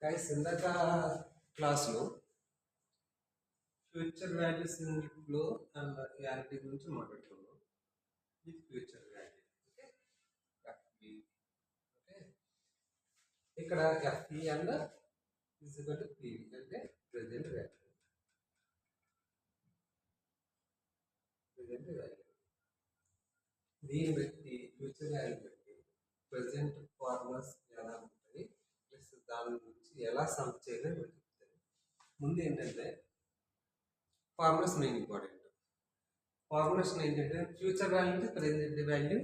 Guys ఇందాక క్లాస్లో future values in flow and reality గురించి మాట్లాడుకున్నాం. ఇది future value. Okay, FE. Okay, ఇక్కడ ఎఫ్ఈ అండ్ ఫిజికల్ పివి అంటే ప్రెజెంట్ వాల్యూ. ప్రెజెంట్ వాల్యూ దీన్ని బట్టి ఫ్యూచర్ వాల్యూ బట్టి ప్రెజెంట్ ఫార్ములాస్ ఎలా ఉంటాయి, ప్లస్ దాని నుంచి ఎలా సమ్ చేయాలని చెప్తారు. ముందు ఏంటంటే ఫార్ములాస్ మెయిన్ ఇంపార్టెంట్. ఫార్ములేషన్ ఏంటంటే ఫ్యూచర్ వాల్యూ నుంచి ప్రెజెంట్ వాల్యూ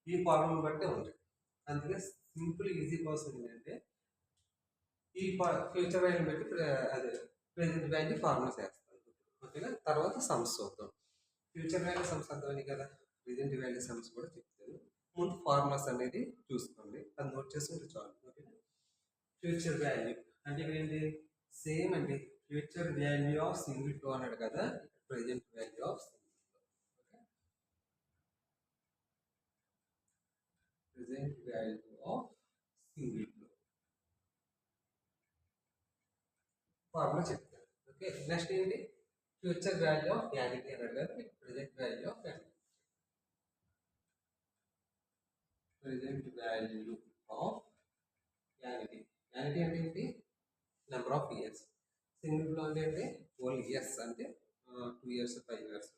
ఈ ఫార్ములా బట్టే ఉంటుంది. అందుకే సింపుల్ ఈజీ ప్రాసెస్ ఏంటంటే ఈ ఫ్యూచర్ వాల్యూ బట్టి అదే ప్రెజెంట్ వాల్యూ ఫార్ములాస్ వేస్తాను. ఓకేనా, తర్వాత సమ్స్ చూద్దాం. ఫ్యూచర్ వాల్యూ సమ్స్ అర్థమని కదా, ప్రెజెంట్ వాల్యూ సమ్స్ కూడా చెప్తాను. ముందు ఫార్ములాస్ అనేది చూసుకోండి, అది నోట్ చేసుకుంటే చాలు. ఓకేనా, ఫ్యూచర్ వాల్యూ అంటే ఇక్కడ ఏంటి, సేమ్ అండి. Future value of single flow అన్నాడు కదా, present value of present value of single flow formula చెప్తాను. ఓకే, నెక్స్ట్ ఏంటి, ఫ్యూచర్ వాల్యూ ఆఫ్ యానిటీ అన్నాడు కదా, present value of యానిటీ. Present value of యానిటీ. యానిటీ అంటే ఏంటి, number of years. Single flow అంటే ఏంటి, ఓన్లీ ఇయర్స్ అంటే 2 years 5 years.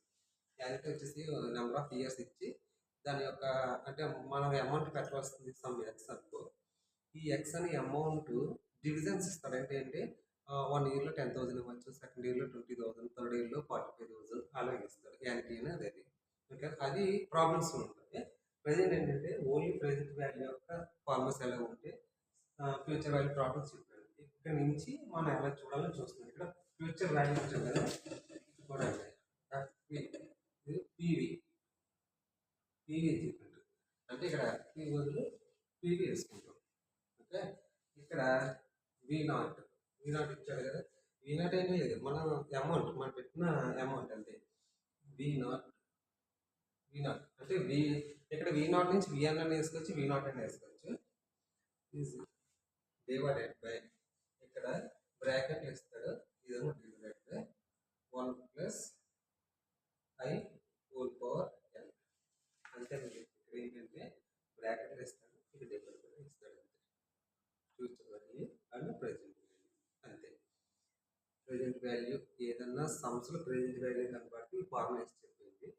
యానిటీ వచ్చేసి నెంబర్ ఆఫ్ ఇయర్స్ ఇచ్చి దాని యొక్క అంటే మనం అమౌంట్ పెట్టవలసింది సమ్ ఎక్స్ అనుకో, ఈ ఎక్స్ అనే అమౌంట్ డివిజన్స్ ఇస్తాడు. అంటే ఏంటి, 1 yearలో 10,000 ఇవ్వచ్చు, సెకండ్ ఇయర్లో 20,000, థర్డ్ ఇయర్లో 45,000 అలాగే ఇస్తాడు. యానిటీ అనేది అది. ఓకే, అది ప్రాబ్లమ్స్ ఉంటుంది. ప్రజెంట్ ఏంటంటే ఓన్లీ ప్రెజెంట్ వాల్యూ యొక్క ఫార్ములాస్ ఎలా ఉంటే ఫ్యూచర్ వాల్యూ ప్రాబ్లమ్స్ చెప్పాడు. ఇక్కడ నుంచి మనం ఎలా చూడాలని చూస్తున్నాం. ఇక్కడ ఫ్యూచర్ వాల్యూ వచ్చాం కదా, చూడండి పివి పివి చెప్పండి. అంటే ఇక్కడ పి బదులు పివి వేసుకుంటాం. ఓకే, ఇక్కడ V0 ఇచ్చాడు కదా, V0 ఏమీ లేదు, మనం అమౌంట్ మనం పెట్టిన అమౌంట్ అంతే. V0 అంటే ఇక్కడ V0 నుంచి విఎన్ అని వేసుకోవచ్చు, V0 అని వేసుకోవచ్చు. ఈజ్ డివైడెడ్ బై ఇక్కడ బ్రాకెట్ ఇస్తాడు, ఇదేమో divided by 1 plus I whole power n. అంతే, ఇక్కడ ఏంటంటే బ్రాకెట్ ఇస్తాడు, ఇది డివైడెడ్ బై ఇస్తాడు. అంతే, future value and present value అంతే. ప్రెజెంట్ వాల్యూ ఏదన్నా సమ్స్లో ప్రెజెంట్ వాల్యూ కనబట్టి ఈ ఫార్ములా వేసి చెప్పింది,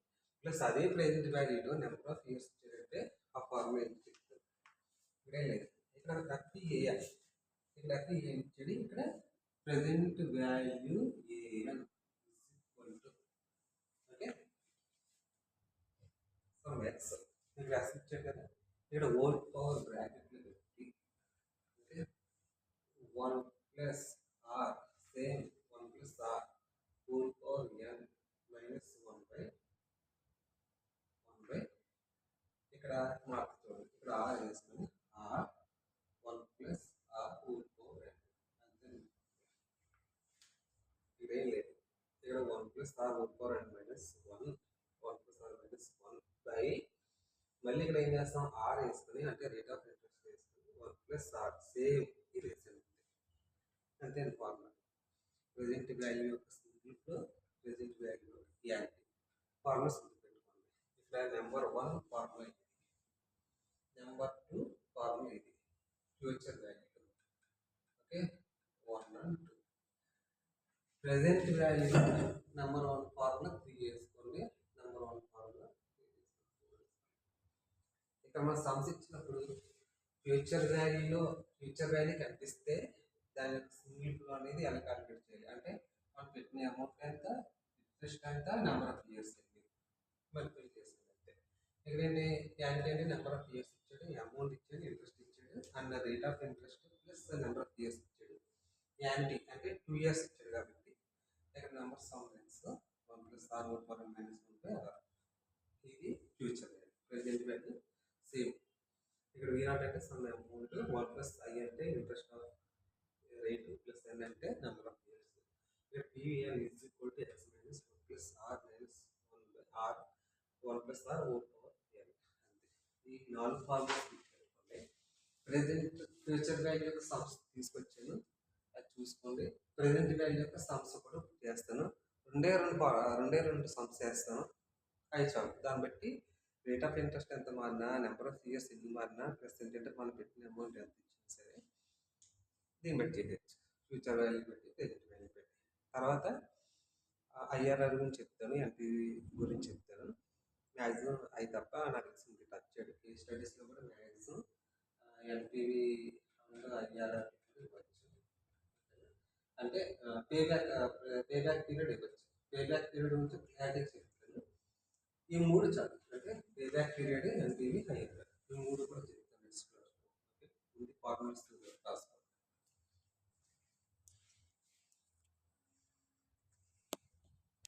ప్లస్ అదే ప్రెజెంట్ వాల్యూలో నెంబర్ ఆఫ్ ఇయర్స్ ఇచ్చారంటే ఆ ఫార్ములా ఏం చెప్తారు. ఇక్కడే లేదు, ఇక్కడ FEA, ఇక్కడ FEA ఇచ్చాడు, ఇక్కడ present value AN equal to okay sum X. ఇక్కడ ఎక్స్ ఇచ్చాడు కదా, ఇక్కడ హోల్ పవర్ బ్రాకెట్లో పెట్టి okay 1 plus R same 1 plus R whole power n minus 1 by ఇక్కడ మార్క్ చూడండి, ఇక్కడ ఆర్ వేసుకొని R 1 plus R whole power n అంతే. ఇదేం లేదు, ఇక్కడ 1 plus R whole power n minus 1 plus R minus 1 by మళ్ళీ ఇక్కడ ఏం చేస్తాం, ఆర్ వేసుకొని అంటే రేట్ ఆఫ్ ఇంట్రెస్ట్ వేసుకొని 1 ప్లస్ ఆర్ సేమ్ ఇది వేసాను అంతే ఫార్ములా. ప్రెజెంట్ వాల్యూ యొక్క single flow, present value యానిటీ formulas పెట్టుకోండి. ఇక్కడ నెంబర్ 1 ఫార్ములా ఇది, నెంబర్ 2 ఫార్ములా ఇది, future value. Okay, 1 and 2. Present value number 1 formula 3 వేసుకోండి, నెంబర్ 1 ఫార్ములా 3 వేసుకోండి. ఇక్కడ మనం సమ్స్ ఇచ్చినప్పుడు ఫ్యూచర్ వాల్యూ కనిపిస్తే దాని యొక్క సింగిల్ ఫ్లో అనేది ఎలా క్యాలిక్యులేట్ చేయాలి అంటే మనం పెట్టిన అమౌంట్ ఎంత, ఇంట్రెస్ట్ ఎంత, నెంబర్ ఆఫ్ ఇయర్స్ ఏంటి మల్టిపుల్ చేసేది అంతే. ఇక్కడ ఏంటి, యానిటీ అంటే నెంబర్ ఆఫ్ ఇయర్స్ ఇచ్చాడు, అమౌంట్ ఇచ్చాడు, ఇంట్రెస్ట్ ఇచ్చాడు and rate of interest plus number of years ఇచ్చాడు. యానిటీ అంటే 2 years ఇచ్చాడు కాబట్టి ఇక్కడ number sum lens 1 plus R whole power n minus 1 by R. ఇది future value. Present value same, ఇక్కడ V0 అంటే సమ్ అమౌంట్, 1 ప్లస్ I అంటే interest of rate plus n అంటే నెంబర్ ఆఫ్ ఇయర్స్. ఇక్కడ PVN is equal to x minus 1 plus r minus 1 by r 1 plus r whole power n అంతే. ఈ 4 formulas తీసుకెళ్ళిపోయి present future value యొక్క sums తీసుకొచ్చాను. చూసుకోండి. Present value యొక్క sums కూడా చేస్తాను. రెండే రెండు సమ్స్ చేస్తాను. అవి చాలు. దాన్ని బట్టి రేట్ ఆఫ్ ఇంట్రెస్ట్ ఎంత మారినా, నెంబర్ ఆఫ్ ఇయర్స్ ఎన్ని మారినా, ప్లస్ ఏంటంటే మనం పెట్టిన అమౌంట్ ఎంత ఇచ్చినా సరే దీన్ని బట్టి చేయొచ్చు. ఫ్యూచర్ వాల్యూ బట్టి, ప్రెజెంట్ వాల్యూ బట్టి. తర్వాత ఐఆర్ఆర్ గురించి చెప్తాను, ఎన్పివి గురించి చెప్తాను. మ్యాక్సిమం అవి తప్ప నాకు తెలిసి టచ్ చేయడం. కేస్ స్టడీస్లో కూడా మ్యాక్సిమం ఎన్పివి ఐఆర్ఆర్ ఇవ్వచ్చు. అంటే పేబ్యాక్ పీరియడ్ ఇవ్వచ్చు. పేబ్యాక్ పీరియడ్ గురించి క్లారిటీ చెప్తాను. ఈ మూడు చాలు. అంటే పేబ్యాక్ పీరియడ్, ఎన్పివి, ఐఆర్ఆర్, ఈ మూడు కూడా చెప్తాను. Okay, formulas